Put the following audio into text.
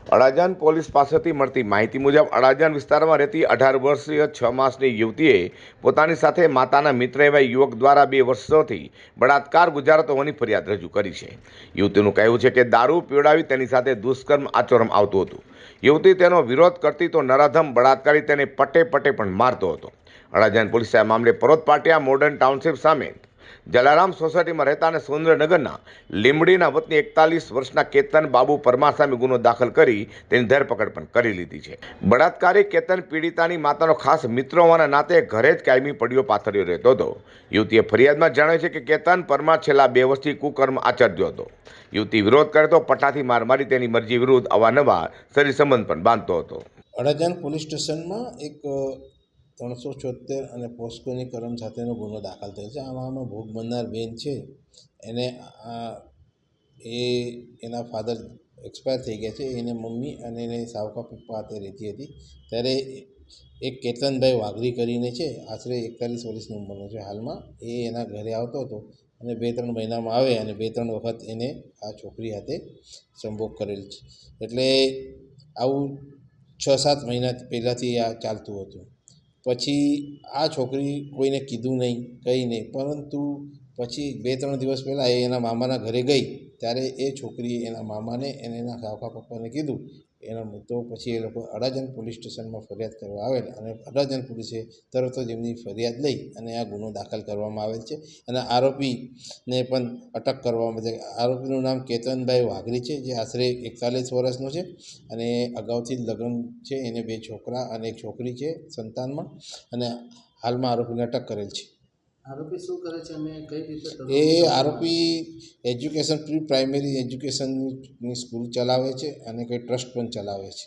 Adajan police પાસેથી મળતી માહિતી મુજબ અડાજણ વિસ્તારમાં રહેતી 18 વર્ષીય 6 માસની યુવતીએ પોતાની સાથે માતાના મિત્ર એવા યુવક દ્વારા 2 વર્ષોથી બળાત્કાર ગુજારતો હોવાની ફરિયાદ રજૂ કરી છે। યુવતીનું કહેવું છે કે દારૂ પીવડાવી તેની સાથે દુષ્કર્મ આચરવામાં આવતું હતું। યુવતી તેનો વિરોધ કરતી તો નરાધમ બળાત્કારી તેને પટે પટે પણ મારતો હતો। અડાજણ પોલીસે આ મામલે પરોત પાટિયા મોડર્ન ટાઉનશીપ સામે જલારામ સોસાયટીમાં રહેતા અને સુરેન્દ્રનગરના લીંબડીના વતની 41 વર્ષના કેતન બાબુ પરમાર સામે ગુનો દાખલ કરી તેની ધરપકડ પણ કરી લીધી છે। બળાત્કારી કેતન પીડિતાની માતાનો ખાસ મિત્ર હોવાના નાતે ઘરે જ કાયમી પડ્યો પાથર્યો રહેતો હતો। યુવતીએ ફરિયાદમાં જણાવ્યું છે કે કેતન પરમાર છેલ્લા 2 વર્ષથી કુકર્મ આચરતો હતો। યુવતી વિરોધ કરે તો પટ્ટાથી માર મારી તેની મરજી વિરુદ્ધ અવારનવાર શરીર સંબંધ પણ બાંધતો હતો। અડાજણ પોલીસ સ્ટેશનમાં એક 374 અને પોસ્કોની કલમ સાથેનો ગુનો દાખલ થયો છે। આમાં ભોગ બનનાર બેન છે એને એના ફાધર એક્સપાયર થઈ ગયા છે। એને મમ્મી અને એને સાવકા પપ્પા હાથે રહેતી હતી। ત્યારે એક કેતનભાઈ વાઘરી કરીને છે, આશરે 41 વર્ષની ઉંમરનો છે હાલમાં। એ એના ઘરે આવતો હતો અને 2-3 મહિનામાં આવે અને 2-3 વખત એને આ છોકરી હાથે સંભોગ કરેલ છે। એટલે આવું 6-7 મહિના પહેલાંથી આ ચાલતું હતું। પછી આ છોકરી કોઈને કીધું નહીં, કંઈ નહીં, પરંતુ પછી 2-3 દિવસ પહેલાં એ એના મામાના ઘરે ગઈ ત્યારે એ છોકરીએ એના મામાને અને એના કાકા પપ્પાને કીધું એના તો પછી એ લોકો અડાજણ પોલીસ સ્ટેશનમાં ફરિયાદ કરવા આવેલ અને અડાજણ પોલીસે તરત જ એમની ફરિયાદ લઈ અને આ ગુનો દાખલ કરવામાં આવેલ છે અને આરોપીને પણ અટક કરવામાં આવે છે। આરોપીનું નામ કેતનભાઈ વાઘરી છે, જે આશરે 41 વર્ષનો છે અને અગાઉથી લગ્ન છે, એને 2 છોકરા અને 1 છોકરી છે સંતાનમાં, અને હાલમાં આરોપીને અટક કરેલ છે। આરોપી શું કરે છે અને કઈ રીતે? એ આરોપી એજ્યુકેશન પ્રી પ્રાઇમરી એજ્યુકેશનની સ્કૂલ ચલાવે છે અને કંઈ ટ્રસ્ટ પણ ચલાવે છે।